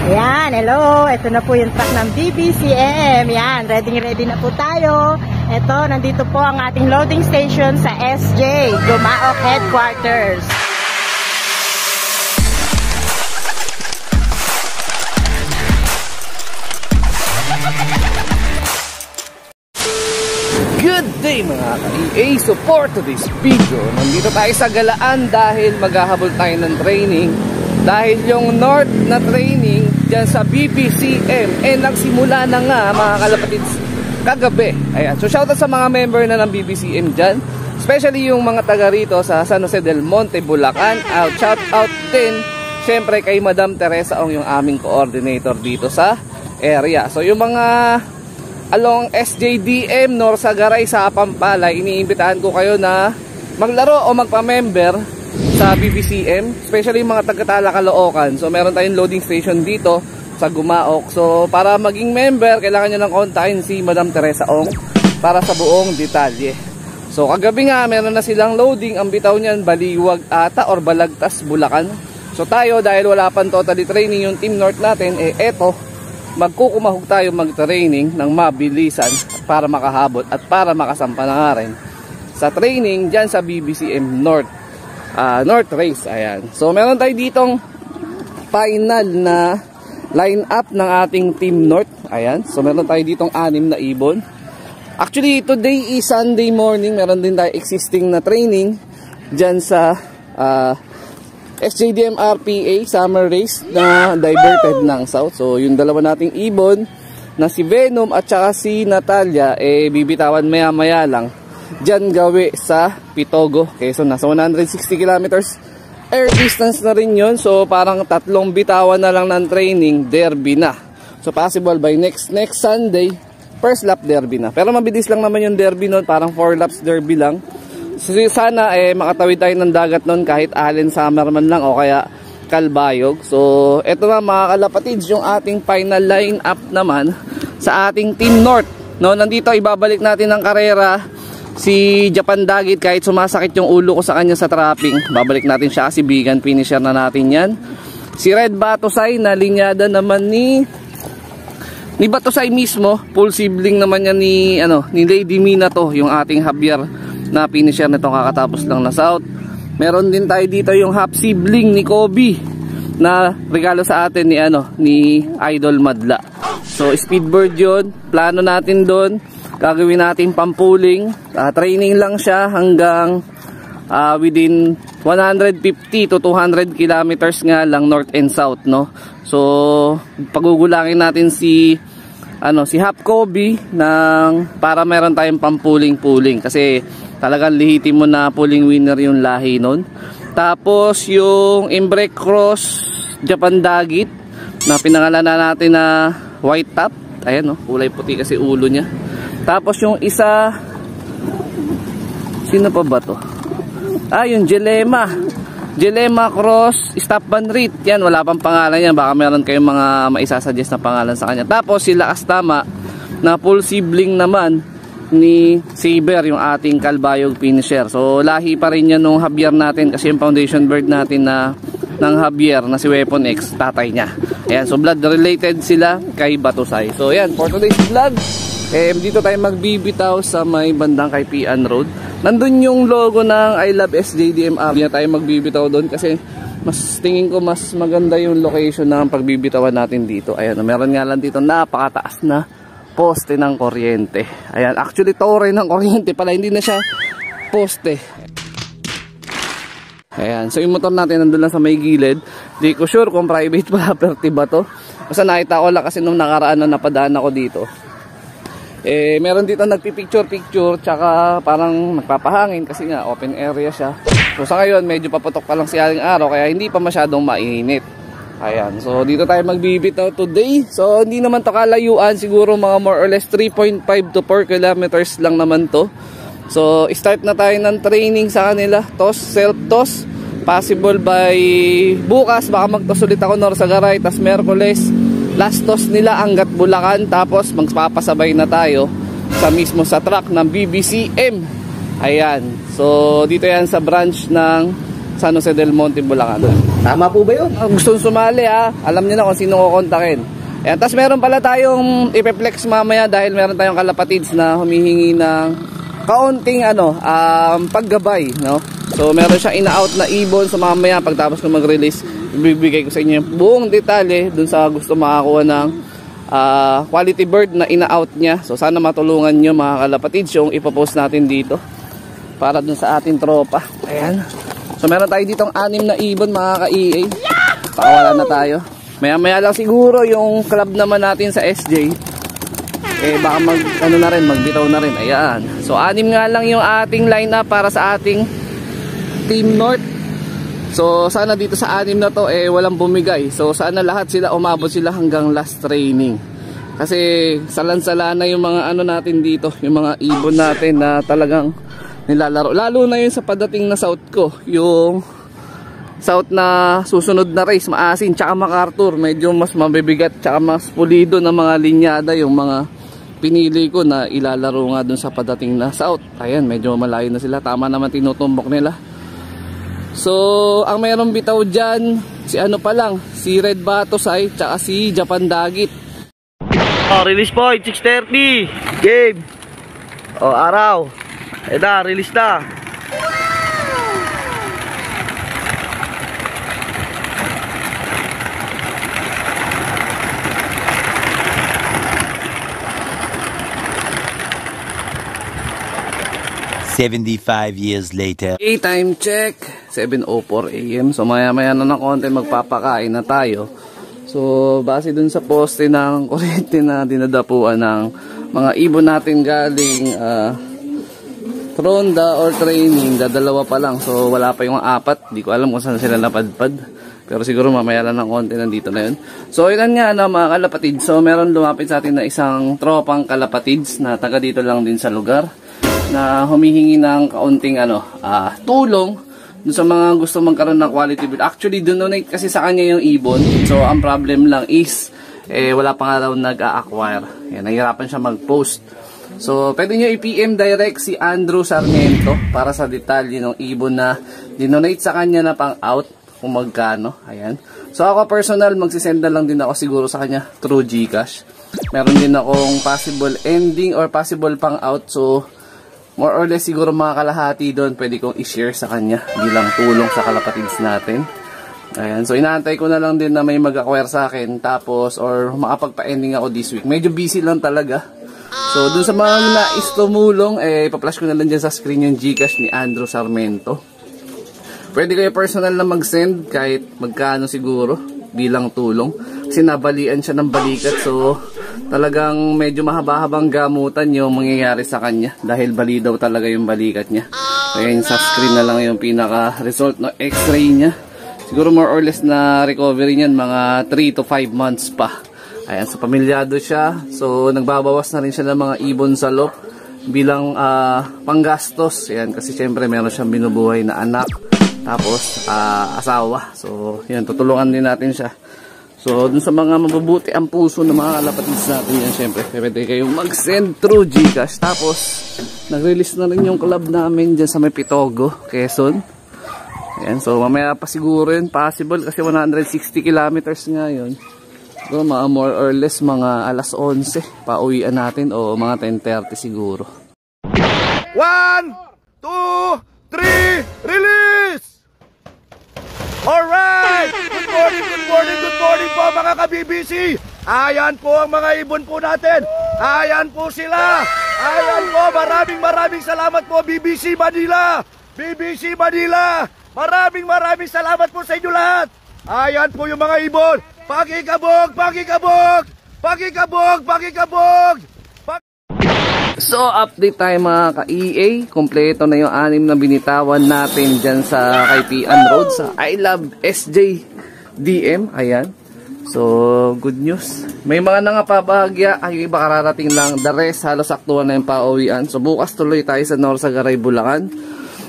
Yan, hello. Ito na po yung truck ng BBCM. Yan, ready na po tayo. Ito, nandito po ang ating loading station sa SJ, Gumaok Headquarters. Good day mga ka-EA! Support to this video. Nandito tayo sa Galaan dahil maghahabol tayo ng training. Dahil yung North na training dyan sa BBCM nagsimula na nga mga kalapatids kagabi. Ayan. So shoutout sa mga member na ng BBCM dyan, especially yung mga taga rito sa San Jose del Monte, Bulacan. Shoutout din syempre kay Madam Teresa Ong, yung aming coordinator dito sa area. So yung mga along SJDM, Norsagaray sa Pampalay, iniimbitahan ko kayo na maglaro o magpa-member sa BBCM, especially yung mga taga-Tala, Caloocan. So meron tayong loading station dito sa Gumaok. So para maging member, kailangan nyo lang kontakin si Madam Teresa Ong para sa buong detalye. So kagabi nga meron na silang loading. Ang bitaw niyan Baliwag ata or Balagtas, Bulacan. So tayo, dahil wala pang totally training yung Team North natin, eto, magkukumahog tayo mag-training ng mabilisan para makahabot at para makasampa na nga rin sa training dyan sa BBCM North Race. Ayan. So meron tayo ditong final na line up ng ating Team North. Ayan. So meron tayo ditong 6 na ibon. Actually today is Sunday morning. Meron din tayo existing na training dyan sa SJDM RPA Summer Race na diverted ng South. So yung dalawa nating ibon na si Venom at saka si Natalia bibitawan maya maya lang dyan gawi sa Pitogo, Quezon. Nasa 160 kilometers air distance na rin yun. So parang 3 bitawan na lang ng training, derby na. So possible by next Sunday, first lap derby na. Pero mabilis lang naman yung derby nun, parang 4 laps derby lang. So sana makatawid tayo ng dagat nun kahit Allen Summer man lang o kaya Calbayog. So eto na mga kalapatids, yung ating final line up naman sa ating Team North. No, nandito ibabalik natin ng karera si Japan Dagit kahit sumasakit yung ulo ko sa kanya sa trapping. Babalik natin siya kasi vegan finisher na natin yan. Si Red Batosay na linyada naman ni Batosay mismo, full sibling naman yan ni Lady Mina to, yung ating Javier na finisher nitong kakatapos lang na South. Meron din tayo dito yung half sibling ni Kobe na regalo sa atin ni Idol Madla. So Speedbird yun, plano natin doon, gagawin natin pampuling. Training lang siya hanggang within 150 to 200 kilometers nga lang north and south, no. So pagugulangin natin si Hap Kobe para meron tayong pampuling kasi talagang lihitin mo na pulling winner yung lahi nun. Tapos yung Imbrek Cross Japan Dagit na pinangalan natin na white top. Ayan, no, kulay puti kasi ulo niya. Tapos yung isa, sino pa ba to? Yung Jelema Cross Stop Banrit. Yan, wala pang pangalan yan. Baka meron kayong mga maisasuggest na pangalan sa kanya. Tapos sila Astama na full sibling naman ni Saber, yung ating Calbayog finisher. So lahi pa rin yan nung Javier natin kasi yung foundation bird natin ng Javier na si Weapon X, tatay niya. Ayan, so blood related sila kay Batosay. So yan, for today's vlog, dito tayo magbibitaw sa may bandang kay Pian Road. Nandun yung logo ng I Love SJDMR. Hindi na tayo magbibitaw doon kasi tingin ko mas maganda yung location ng pagbibitawan natin dito. Ayan, meron nga lang dito napakataas na poste ng kuryente. Ayan, actually tore ng kuryente pala, hindi na siya poste. Ayan, so yung motor natin nandun lang sa may gilid. Di ko sure kung private property ba to. Basta nakita ko lang kasi nung nakaraan na napadaan ako dito. Meron dito nagpipicture tsaka parang nagpapahangin kasi nga open area siya. So sa ngayon medyo paputok pa lang si aling araw kaya hindi pa masyadong mainit. Ayan, so dito tayo magbibitaw today. So hindi naman to kalayuan, siguro mga more or less 3.5 to 4 kilometers lang naman to. So start na tayo ng training sa kanila. Toss, self-toss. Possible by bukas baka mag-toss ulit ako Norsagaray, tas Merkules last toss nila Angat Bulacan, tapos magpapasabay na tayo sa track ng BBCM. Ayan, so dito yan sa branch ng San Jose del Monte, Bulacan. Tama po ba yun? Gusto sumali ha, alam nyo na kung sino kukontakin. Ayan, tapos meron pala tayong ipeplex mamaya dahil meron tayong kalapatids na humihingi ng kaunting paggabay, no? So meron siyang ina-out na ibon, so mamaya pagtapos ko mag-release, ibibigay ko sa inyo yung buong detalye dun sa gusto makakuha ng quality bird na ina-out niya. So sana matulungan nyo mga kalapatids yung ipopost natin dito para dun sa ating tropa. Ayan. So meron tayo ditong 6 na ibon mga ka-EA. Pakawala na tayo. Maya-maya lang siguro yung club naman natin sa SJ. Baka magbitaw na rin. Ayan. So 6 nga lang yung ating lineup para sa ating Team North. So sana dito sa 6 na to walang bumigay. So sana lahat sila umabot sila hanggang last training. Kasi salan-sala na yung mga natin dito, yung mga ibon natin na talagang nilalaro. Lalo na yun sa padating na South ko, yung South na susunod na race, maasin tsaka MacArthur, medyo mas mabibigat tsaka mas pulido na mga linyada yung mga pinili ko na ilalaro nga dun sa padating na South. Ayan, medyo malayo na sila, tama naman tinutumbok nila. So ang mayroong bitaw dyan, si si Red Batosay tsaka si Japan Dagit. Release point 6:30 game. Araw. Release na. $75 later. Time check, 7:04 AM. So maya-maya na ng konti magpapakain na tayo. So base dun sa poste ng kuryente na dinadapuan ng mga ibon natin galing ronda or training, dadalawa pa lang. So wala pa yung 4. Di ko alam kung saan sila napadpad. Pero siguro mamaya lang ng konti nandito na yun. So yun nga mga kalapatids. So meron lumapit sa atin na isang tropang kalapatids na taga dito lang din sa lugar, na humihingi ng kaunting tulong dun sa mga gusto magkaroon ng quality bird. Actually donate kasi sa kanya yung ibon. So ang problem lang is wala pa nga raw nag-a-acquire. Nahihirapan siya mag-post. So pwede nyo i-PM direct si Andrew Sarmiento para sa detalye ng ibon na dinonate sa kanya na pang out kung magkano. Ayan. So ako personal magsisend na lang din ako siguro sa kanya through GCash. Meron din akong possible ending or possible pang out. So more or less siguro mga kalahati doon pwede kong i-share sa kanya bilang tulong sa kalapatids natin. Ayan, so inaantay ko na lang din na may mag-acquire sa akin tapos or makapagpa-ending ako this week. Medyo busy lang talaga. So dun sa mga nais tumulong, ipa-flash ko na lang dyan sa screen yung GCash ni Andrew Sarmiento. Pwede kayo personal na mag-send kahit magkano siguro bilang tulong. Kasi nabalian siya ng balikat, so talagang medyo mahaba-habang gamutan yung mangyayari sa kanya dahil bali daw talaga yung balikat niya. Kaya yung sa screen na lang yung pinaka-result no x-ray niya. Siguro more or less na recovery niyan mga 3 to 5 months pa. Ayan, so pamilyado siya. So nagbabawas na rin siya ng mga ibon sa loob bilang panggastos. Ayan, kasi syempre meron siyang binubuhay na anak. Tapos asawa. So yan, tutulungan din natin siya. So dun sa mga mabubuti ang puso ng mga kalapatids natin yan, syempre pwede kayong mag-send through GCash. Tapos nag-release na rin yung club namin dyan sa may Pitogo, Quezon. Ayan, so mamaya pa siguro yun possible kasi 160 kilometers nga yun. So mga more or less mga alas 11 pauwian natin o mga 10:30 siguro. 1, 2, 3, release! Alright! Good morning po mga ka-BBC! Ayan po ang mga ibon po natin! Ayan po sila! Ayan po, maraming salamat po BBC Manila! BBC Manila! Maraming salamat po sa inyo lahat! Ayan po yung mga ibon! Pakikabog! Pakikabog! Pakikabog! Pakikabog! So update tayo mga ka-EA. Kompleto na yung 6 na binitawan natin dyan sa Kaipian Road sa I Love SJ DM. Ayan. So good news. May mga nangapabahagya. Ay iba kararating lang. The rest halos aktuhan na yung pauwian. So bukas tuloy tayo sa Norsagaray, Bulacan.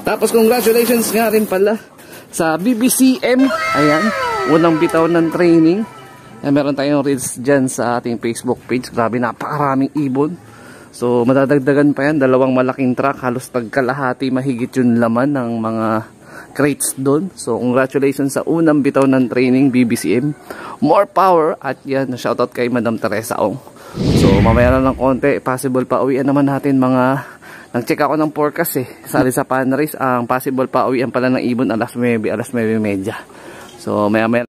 Tapos congratulations nga rin pala sa BBCM. Ayan. Unang bitaw ng training. Meron tayong reels dyan sa ating Facebook page. Grabe, napakaraming ibon. So madadagdagan pa yan, 2 malaking truck, halos tagkalahati mahigit yung laman ng mga crates doon. So congratulations sa unang bitaw ng training BBCM. More power. At yan, shoutout kay Madam Teresa Ong. So mamaya na ng konti, possible pa uwian naman natin mga, nag-check ako ng forecast sali sa Paneris, ang possible pa uwian pala ng ibon alas 9:30. So maya